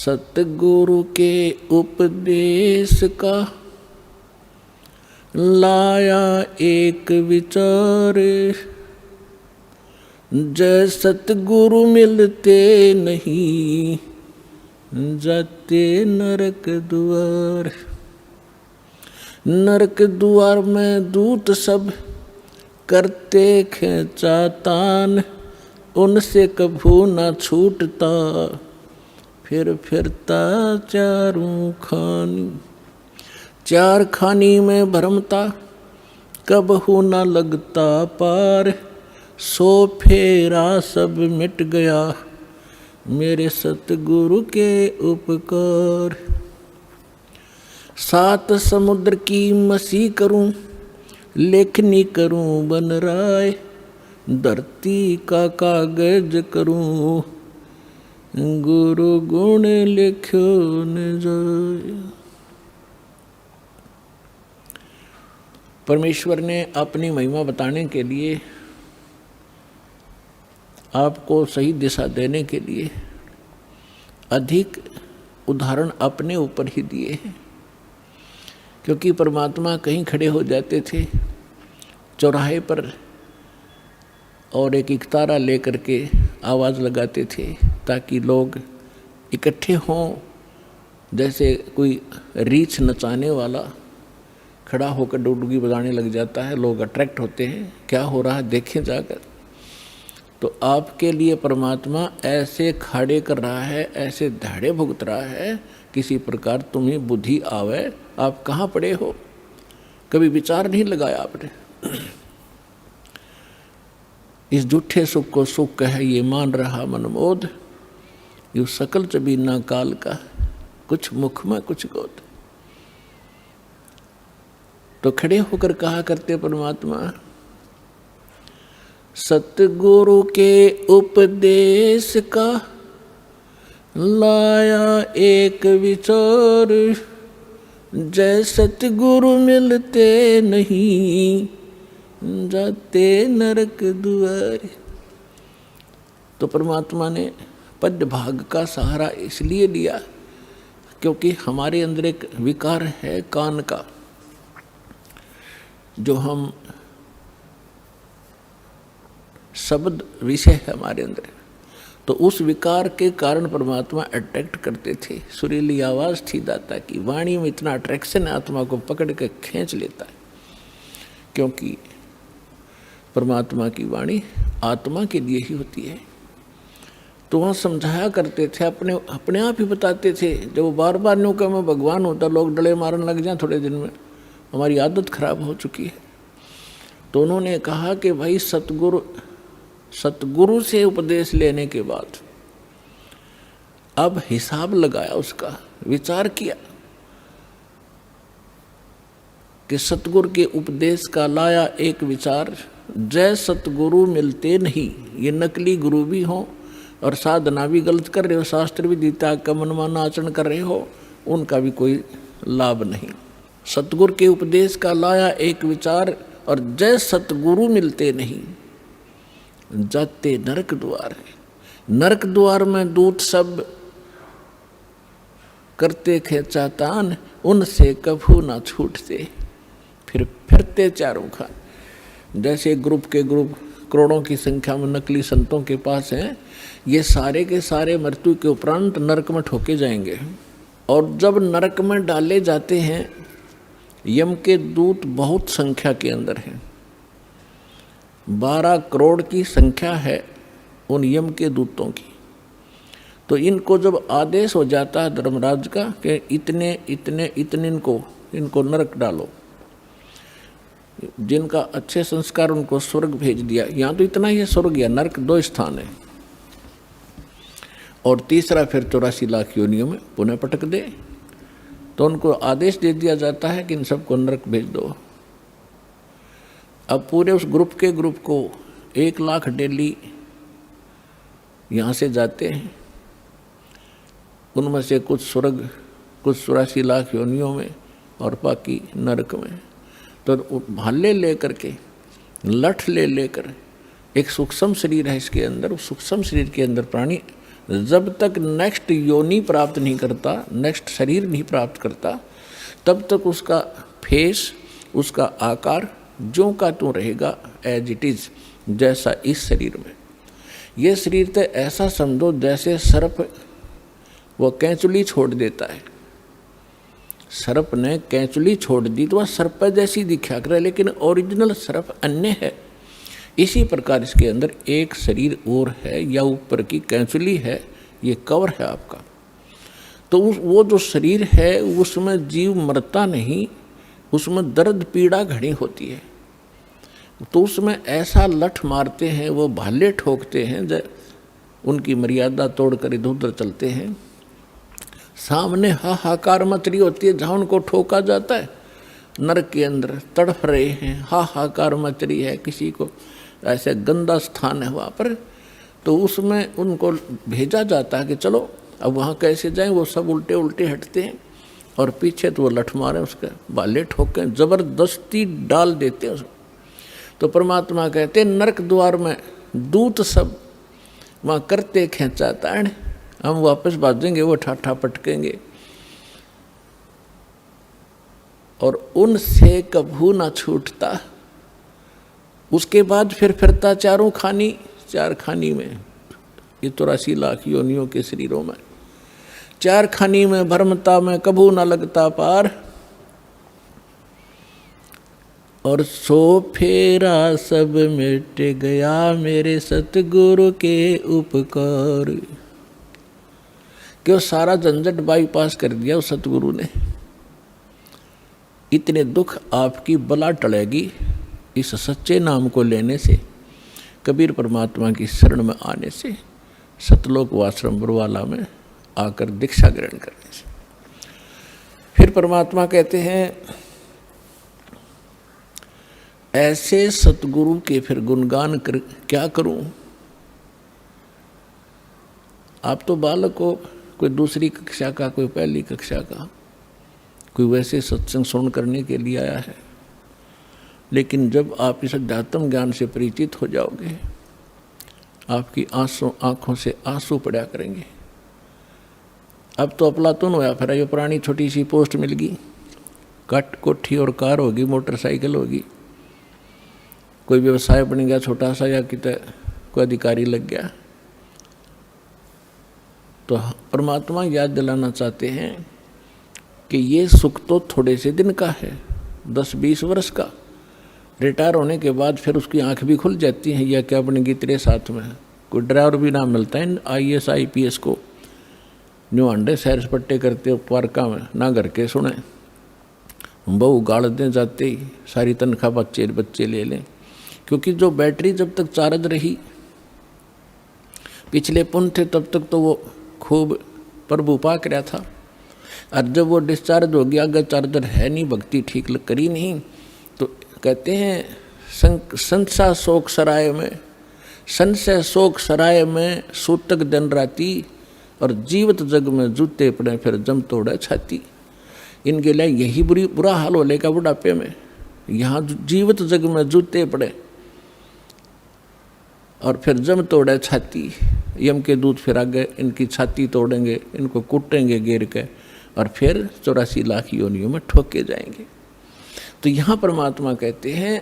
सतगुरु के उपदेश का लाया एक विचार, जय सतगुरु मिलते नहीं जाते नरक द्वार। नरक द्वार में दूत सब करते खेचातान, उनसे कभू न छूटता फिर फिरता चारों खानी। चार खानी में भरमता कबहू न लगता पार, सो फेरा सब मिट गया मेरे सतगुरु के उपकार। सात समुद्र की मसी करूं लेखनी करूं बन राय, धरती का कागज करूं गुरु गुण लिखो न जाए। परमेश्वर ने अपनी महिमा बताने के लिए, आपको सही दिशा देने के लिए अधिक उदाहरण अपने ऊपर ही दिए हैं। क्योंकि परमात्मा कहीं खड़े हो जाते थे चौराहे पर और एक इकतारा लेकर के आवाज़ लगाते थे ताकि लोग इकट्ठे हों। जैसे कोई रीछ नचाने वाला खड़ा होकर डुगडुगी बजाने लग जाता है, लोग अट्रैक्ट होते हैं, क्या हो रहा है देखें जाकर। तो आपके लिए परमात्मा ऐसे खड़े कर रहा है, ऐसे धाड़े भुगत रहा है, किसी प्रकार तुम्हें बुद्धि आवे। आप कहाँ पड़े हो, कभी विचार नहीं लगाया आपने। इस झूठे सुख को सुख है ये मान रहा मनमोद, यू सकल चबीना काल का कुछ मुख में कुछ गोद। तो खड़े होकर कहा करते परमात्मा, सतगुरु के उपदेश का लाया एक विचार, जय सतगुरु मिलते नहीं जाते नरक द्वार। तो परमात्मा ने पद्य भाग का सहारा इसलिए लिया क्योंकि हमारे अंदर एक विकार है कान का, जो हम शब्द विषय है हमारे अंदर। तो उस विकार के कारण परमात्मा अट्रैक्ट करते थे। सुरीली आवाज़ थी दाता की, वाणी में इतना अट्रैक्शन आत्मा को पकड़ के खींच लेता है, क्योंकि परमात्मा की वाणी आत्मा के लिए ही होती है। तो वहाँ समझाया करते थे, अपने आप ही बताते थे। जब वो बार बार न्यू का मैं भगवान होता, लोग डले मारने लग जाए थोड़े दिन में, हमारी आदत खराब हो चुकी है। तो उन्होंने कहा कि भाई सतगुरु से उपदेश लेने के बाद अब हिसाब लगाया, उसका विचार किया कि सतगुरु के उपदेश का लाया एक विचार, जय सतगुरु मिलते नहीं। ये नकली गुरु भी हो और साधना भी गलत कर रहे हो, शास्त्र भी गीता का मनमाना आचरण कर रहे हो, उनका भी कोई लाभ नहीं। सतगुरु के उपदेश का लाया एक विचार और जय सतगुरु मिलते नहीं जाते नरक द्वार। नरक द्वार में दूत सब करते खेचातान, उनसे कभू ना छूटते फिर फिरते चारों खान। जैसे ग्रुप के ग्रुप करोड़ों की संख्या में नकली संतों के पास हैं, ये सारे के सारे मृत्यु के उपरांत नरक में ठोके जाएंगे। और जब नरक में डाले जाते हैं, यम के दूत बहुत संख्या के अंदर हैं, 12 करोड़ की संख्या है उन यम के दूतों की। तो इनको जब आदेश हो जाता है धर्मराज का कि इतने इतने इतने इनको नरक डालो, जिनका अच्छे संस्कार उनको स्वर्ग भेज दिया। यहाँ तो इतना ही है, स्वर्ग या नरक 2 स्थान है, और तीसरा फिर 84 लाख योनियों में पुनः पटक दे। तो उनको आदेश दे दिया जाता है कि इन सबको नरक भेज दो। अब पूरे उस ग्रुप के ग्रुप को 1 लाख डेली यहाँ से जाते हैं, उनमें से कुछ स्वर्ग, कुछ 84 लाख योनियों में और बाकी नरक में। तो भाले लेकर के, लठ ले लेकर, एक सूक्ष्म शरीर है इसके अंदर, उस सूक्ष्म शरीर के अंदर प्राणी जब तक नेक्स्ट योनि प्राप्त नहीं करता, नेक्स्ट शरीर नहीं प्राप्त करता, तब तक उसका फेस, उसका आकार ज्यों का त्यों रहेगा, एज इट इज, जैसा इस शरीर में। ये शरीर तो ऐसा समझो जैसे सर्प वो कैंचुली छोड़ देता है। सर्प ने कैंचुली छोड़ दी तो वह सर्प जैसी दिखा करे, लेकिन ओरिजिनल सर्प अन्य है। इसी प्रकार इसके अंदर एक शरीर और है, या ऊपर की कैंचुली है, ये कवर है आपका। तो वो जो शरीर है उसमें जीव मरता नहीं, उसमें दर्द पीड़ा घनी होती है। तो उसमें ऐसा लठ मारते हैं, वो भाले ठोकते हैं, जब उनकी मर्यादा तोड़कर इधर उधर चलते हैं। सामने हाहाकार मच रही होती है, जहाँ उनको ठोका जाता है नरक के अंदर तड़फ रहे हैं, हाहाकार मच रही है, किसी को ऐसे गंदा स्थान है वहाँ पर, तो उसमें उनको भेजा जाता है कि चलो अब वहाँ कैसे जाएं। वो सब उल्टे उल्टे हटते हैं और पीछे तो वो लठ मारे, उसके भाले ठोके, जबरदस्ती डाल देते हैं उसको। तो परमात्मा कहते हैं नरक द्वार में दूत सब वहाँ करते खेचाताड़, हम वापस भागेंगे, वो ठाठा पटकेंगे और उनसे कभू ना छूटता। उसके बाद फिर फिरता चारों खानी, चार खानी में, ये 84 लाख योनियों के शरीरों में, चार खानी में भरमता में कभू ना लगता पार। और सो फेरा सब मिट गया मेरे सतगुरु के उपकार। क्यों सारा झंझट बाईपास कर दिया उस सतगुरु ने। इतने दुख आपकी बला टलेगी इस सच्चे नाम को लेने से, कबीर परमात्मा की शरण में आने से, सतलोक वाश्रम बरवाला में आकर दीक्षा ग्रहण करने से। फिर परमात्मा कहते हैं ऐसे सतगुरु के फिर गुणगान कर क्या करूं। आप तो बालक हो, कोई दूसरी कक्षा का, कोई पहली कक्षा का, कोई वैसे सत्संग सुन करने के लिए आया है, लेकिन जब आप इस अध्यात्म ज्ञान से परिचित हो जाओगे, आपकी आंखों से आंसू पड़ा करेंगे। अब तो अफलातून होया फिर ये पुरानी छोटी सी पोस्ट मिल गई, कट कोठी और कार होगी, मोटरसाइकिल होगी, कोई व्यवसाय बन गया छोटा सा, या कितने कोई अधिकारी लग गया। तो परमात्मा याद दिलाना चाहते हैं कि ये सुख तो थोड़े से दिन का है, 10-20 वर्ष का। रिटायर होने के बाद फिर उसकी आंख भी खुल जाती है, या क्या बनेगी तेरे साथ में। कोई ड्राइवर भी ना मिलता है IAS IPS को, न्यू अंडे सैर सपट्टे करते हो पार्का में, ना घर के सुने, बहु गाड़ दें जाते ही, सारी तनख्वाह बच्चे ले लें। क्योंकि जो बैटरी जब तक चार्ज रही, पिछले पुण्य थे, तब तक तो वो खूब प्रभु पाक रहा था। और जब वो डिस्चार्ज हो गया, अगर चार्जर है नहीं, भक्ति ठीक करी नहीं, तो कहते हैं संसा शोक सराय में, संशय शोक सराय में सूतक दिन राती, और जीवत जग में जूते पड़े फिर जम तोड़े छाती। इनके लिए यही बुरा हाल हो लेगा बुढ़ापे में। यहाँ जीवत जग में जूते पड़े और फिर जम तोड़े छाती। यम के दूत फिर आगे इनकी छाती तोड़ेंगे, इनको कूटेंगे घेर के, और फिर 84 लाख योनियों में ठोके जाएंगे। तो यहाँ परमात्मा कहते हैं